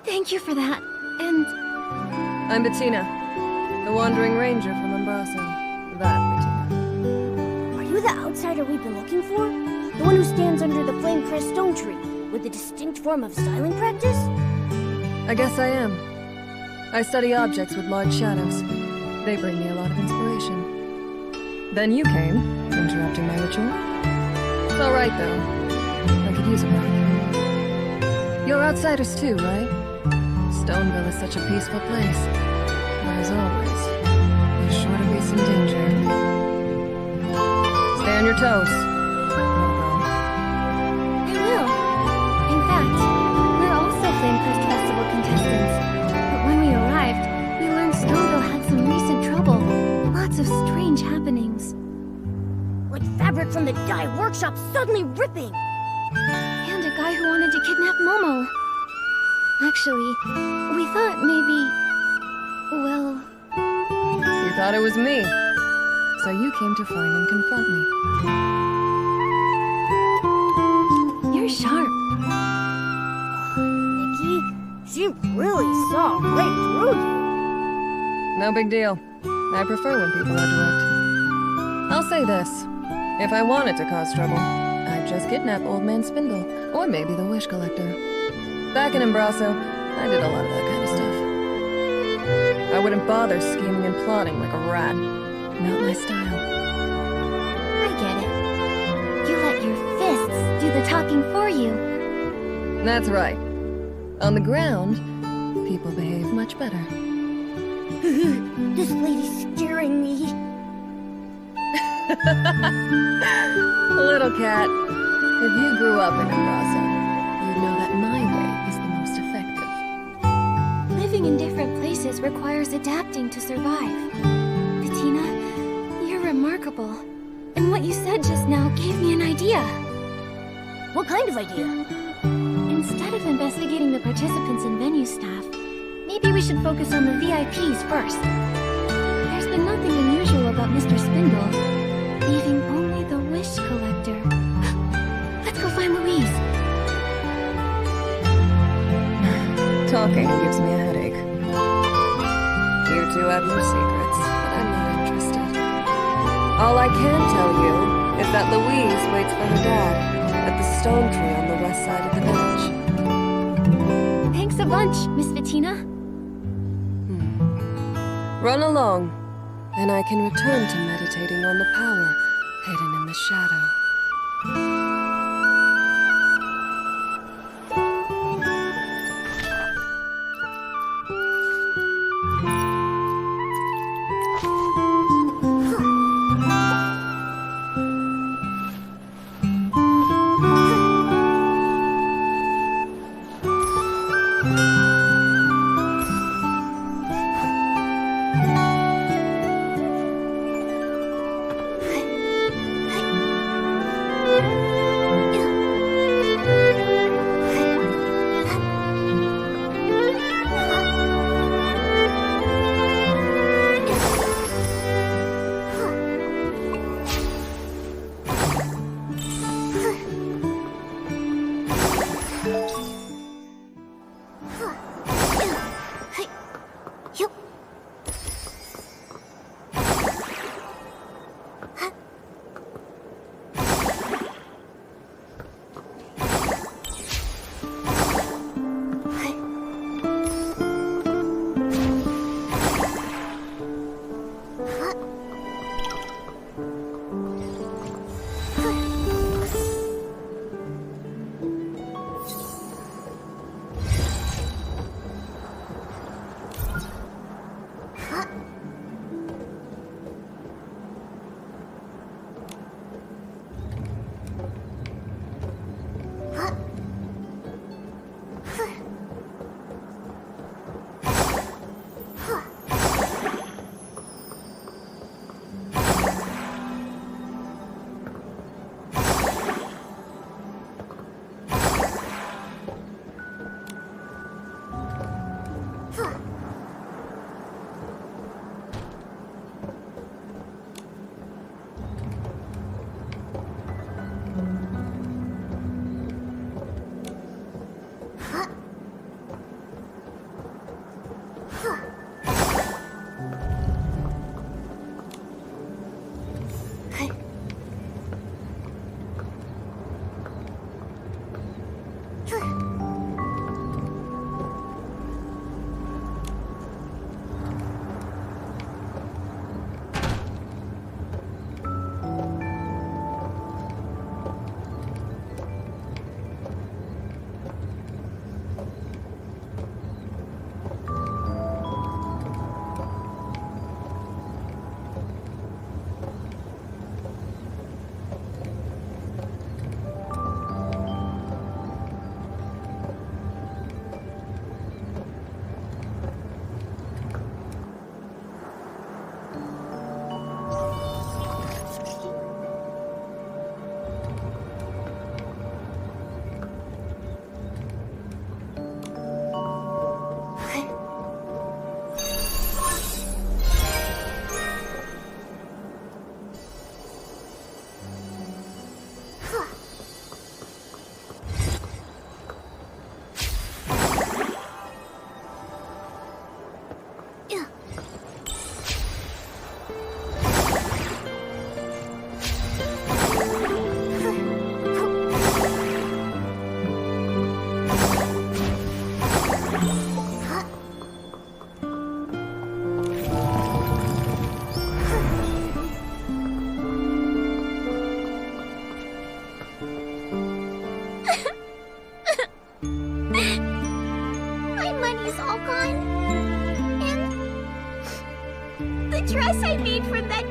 Thank you for that. And I'm Bettina, the Wandering Ranger from Umbraso. That Bettina. Are you the outsider we've been looking for? The one who stands under the flame-crest stone tree, with a distinct form of styling practice? I guess I am. I study objects with large shadows. They bring me a lot of inspiration. Then you came, interrupting my ritual. It's alright, though. I could use a break. You're outsiders too, right? Stoneville is such a peaceful place. But as always, there's sure to be some danger. Stay on your toes. I will. In fact, we're also Flamecrest Festival contestants. But when we arrived, we learned Stoneville had some recent trouble. Lots of strange happenings. Like fabric from the dye workshop suddenly ripping! And a guy who wanted to kidnap Momo. Actually, we thought maybe... well... You thought it was me. So you came to find and confront me. You're sharp. Nikki, she really saw right through you. No big deal. I prefer when people are direct. I'll say this. If I wanted to cause trouble, I'd just kidnap Old Man Spindle, or maybe the Wish Collector. Back in Embraso, I did a lot of that kind of stuff. I wouldn't bother scheming and plotting like a rat. Not my style. I get it. You let your fists do the talking for you. That's right. On the ground, people behave much better. This lady's scaring me. Little cat, if you grew up in Embraso, you'd know that my way is the most effective. Living in different places requires adapting to survive. Bettina, you're remarkable. And what you said just now gave me an idea. What kind of idea? Instead of investigating the participants and venue staff, maybe we should focus on the VIPs first. There's been nothing unusual about Mr. Spindle, leaving only the Wish Collector. Let's go find Louise. Talking gives me a headache. You two have your secrets, but I'm not interested. All I can tell you is that Louise waits for her dad at the stone tree on the west side of the village. Thanks a bunch, Miss Bettina. Run along, and I can return to meditating on the power hidden in the shadow.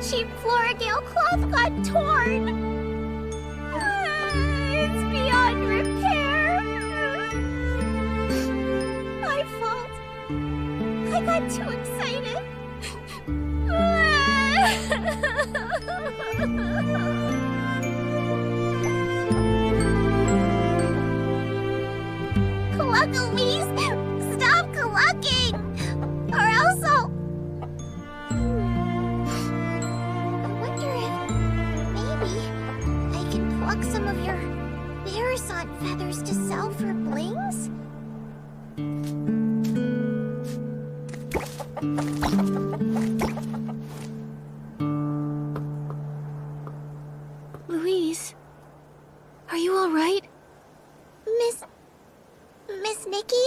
cheap Floragale cloth got torn. It's beyond repair. My fault. I got too excited. Cluck-a-wees! Stop clucking! Or else I'll... I wonder if maybe I can pluck some of your Bearasant feathers to sell for blings? Louise, are you all right? Miss Nikki?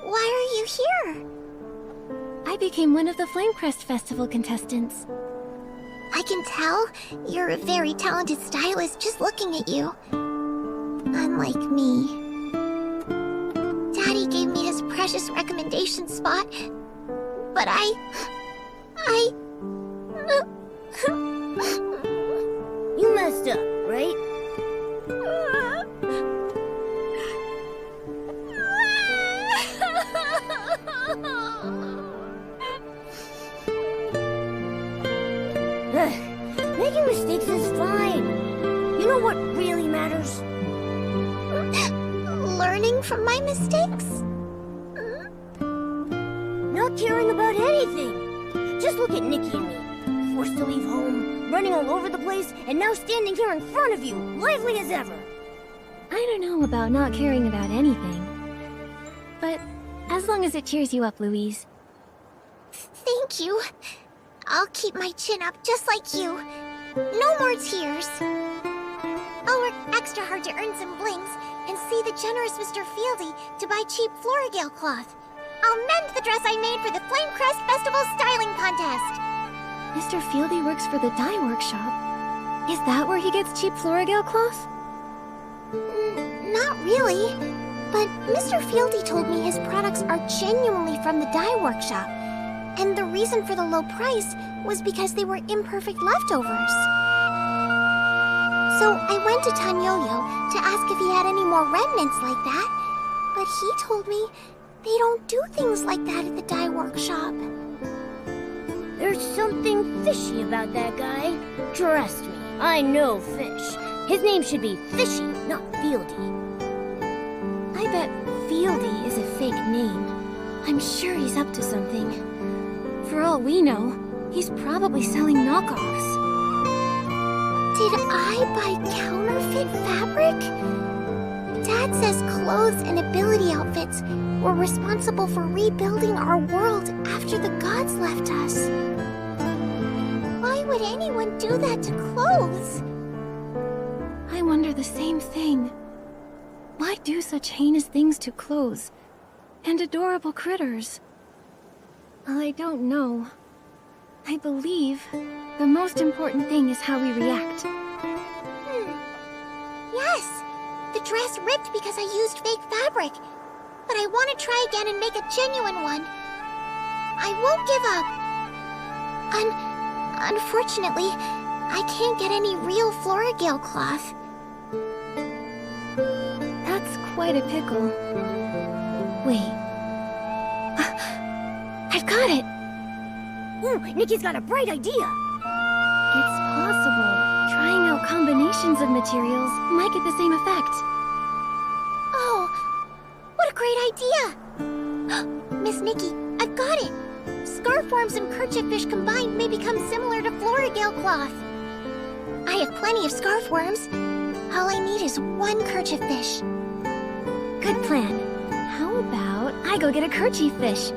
Why are you here? I became one of the Flamecrest Festival contestants. I can tell you're a very talented stylist just looking at you. Unlike me. Daddy gave me his precious recommendation spot, but You messed up, right? Making mistakes is fine. You know what really matters? Learning from my mistakes? Not caring about anything. Just look at Nikki and me. Forced to leave home, running all over the place, and now standing here in front of you, lively as ever. I don't know about not caring about anything. But as long as it cheers you up, Louise. Thank you. I'll keep my chin up just like you. No more tears. I'll work extra hard to earn some blings and see the generous Mr. Fieldy to buy cheap Floragale cloth. I'll mend the dress I made for the Flamecrest Festival Styling Contest. Mr. Fieldy works for the dye workshop. Is that where he gets cheap Floragale cloth? Not really. But Mr. Fieldy told me his products are genuinely from the dye workshop. And the reason for the low price was because they were imperfect leftovers. So I went to Tanyoyo to ask if he had any more remnants like that, but he told me they don't do things like that at the dye workshop. There's something fishy about that guy. Trust me, I know fish. His name should be Fishy, not Fieldy. I bet Fieldy is a fake name. I'm sure he's up to something. For all we know, he's probably selling knockoffs. Did I buy counterfeit fabric? Dad says clothes and ability outfits were responsible for rebuilding our world after the gods left us. Why would anyone do that to clothes? I wonder the same thing. Why do such heinous things to clothes and adorable critters? I don't know. I believe the most important thing is how we react. Yes, the dress ripped because I used fake fabric. But I want to try again and make a genuine one. I won't give up. Unfortunately, I can't get any real Floragale cloth. That's quite a pickle. Wait. I've got it! Ooh, Nikki's got a bright idea! It's possible. Trying out combinations of materials might get the same effect. Oh, what a great idea! Miss Nikki, I've got it! Scarf worms and kerchief fish combined may become similar to Floragale cloth. I have plenty of scarf worms. All I need is one kerchief fish. Good plan. How about I go get a kerchief fish?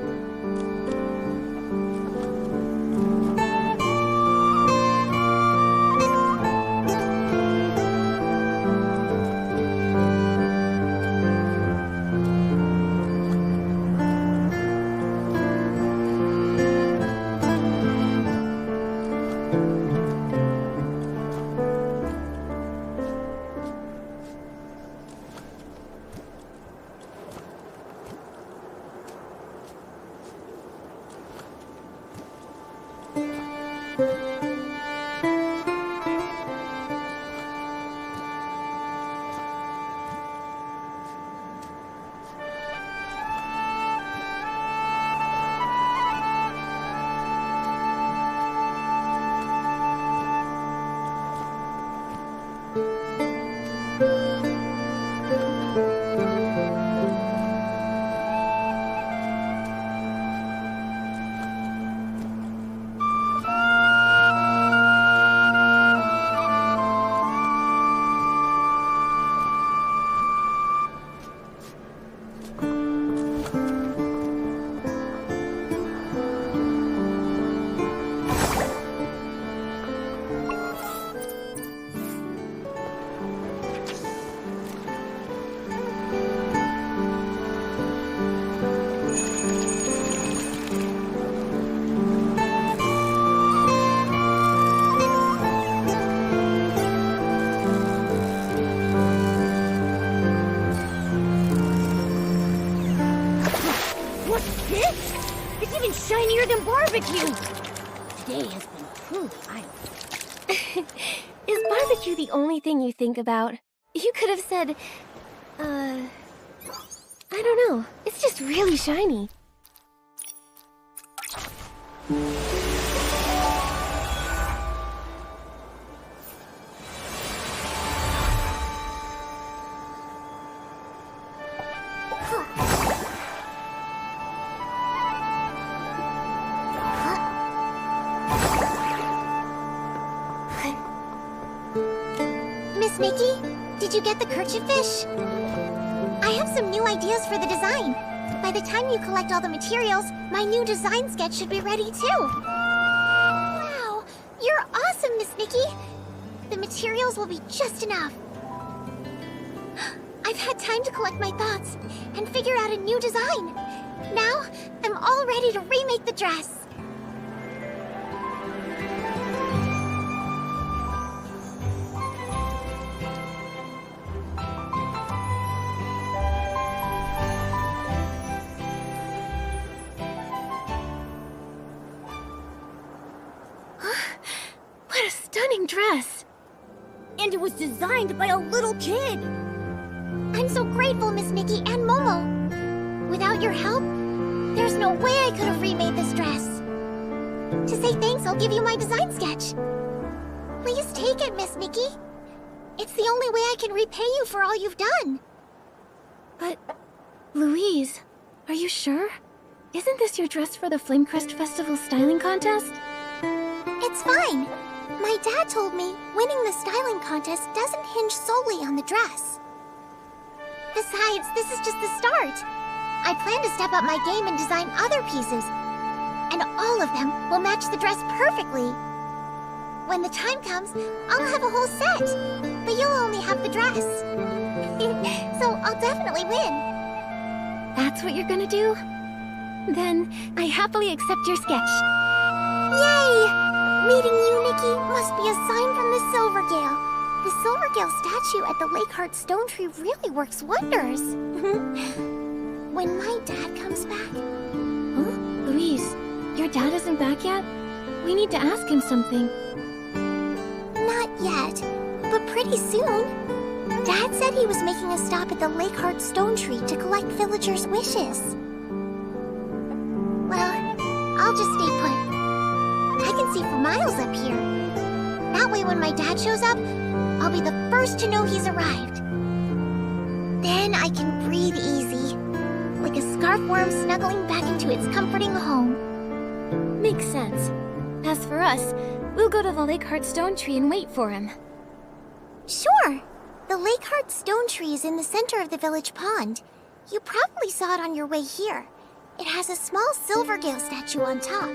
even shinier than barbecue! Today has been truly eye-opening. Is barbecue the only thing you think about? You could have said, I don't know. It's just really shiny. Miss Nikki, did you get the kerchief fish? I have some new ideas for the design. By the time you collect all the materials, my new design sketch should be ready too. Wow, you're awesome, Miss Nikki. The materials will be just enough. I've had time to collect my thoughts and figure out a new design. Now, I'm all ready to remake the dress. What a stunning dress! And it was designed by a little kid! I'm so grateful, Miss Nikki and Momo. Without your help, there's no way I could have remade this dress. To say thanks, I'll give you my design sketch. Please take it, Miss Nikki. It's the only way I can repay you for all you've done. But, Louise, are you sure? Isn't this your dress for the Flamecrest Festival styling contest? It's fine. My dad told me winning the styling contest doesn't hinge solely on the dress. Besides, this is just the start. I plan to step up my game and design other pieces. And all of them will match the dress perfectly. When the time comes, I'll have a whole set. But you'll only have the dress. So I'll definitely win. That's what you're gonna do? Then, I happily accept your sketch. Yay! Meeting you, Nikki, must be a sign from the Silvergale. The Silvergale statue at the Lakeheart Stone Tree really works wonders. When my dad comes back... Huh? Louise, your dad isn't back yet? We need to ask him something. Not yet, but pretty soon. Dad said he was making a stop at the Lakeheart Stone Tree to collect villagers' wishes. Well, I'll just stay put. I can see for miles up here. That way when my dad shows up, I'll be the first to know he's arrived. Then I can breathe easy, like a scarf worm snuggling back into its comforting home. Makes sense. As for us, we'll go to the Lakeheart Stone Tree and wait for him. Sure. The Lakeheart Stone Tree is in the center of the village pond. You probably saw it on your way here. It has a small Silvergale statue on top.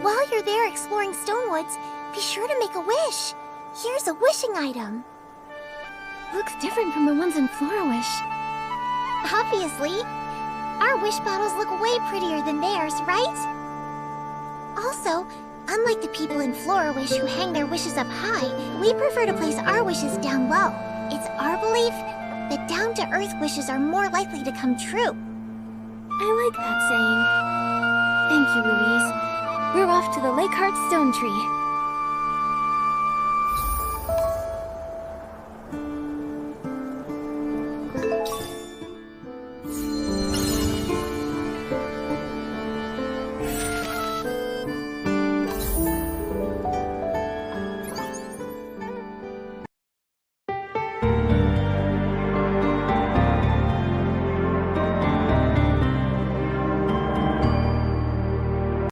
While you're there exploring Stonewoods, be sure to make a wish. Here's a wishing item. Looks different from the ones in Florawish. Obviously. Our wish bottles look way prettier than theirs, right? Also, unlike the people in Florawish who hang their wishes up high, we prefer to place our wishes down low. It's our belief that down-to-earth wishes are more likely to come true. I like that saying. Thank you, Louise. We're off to the Lakeheart Stone Tree.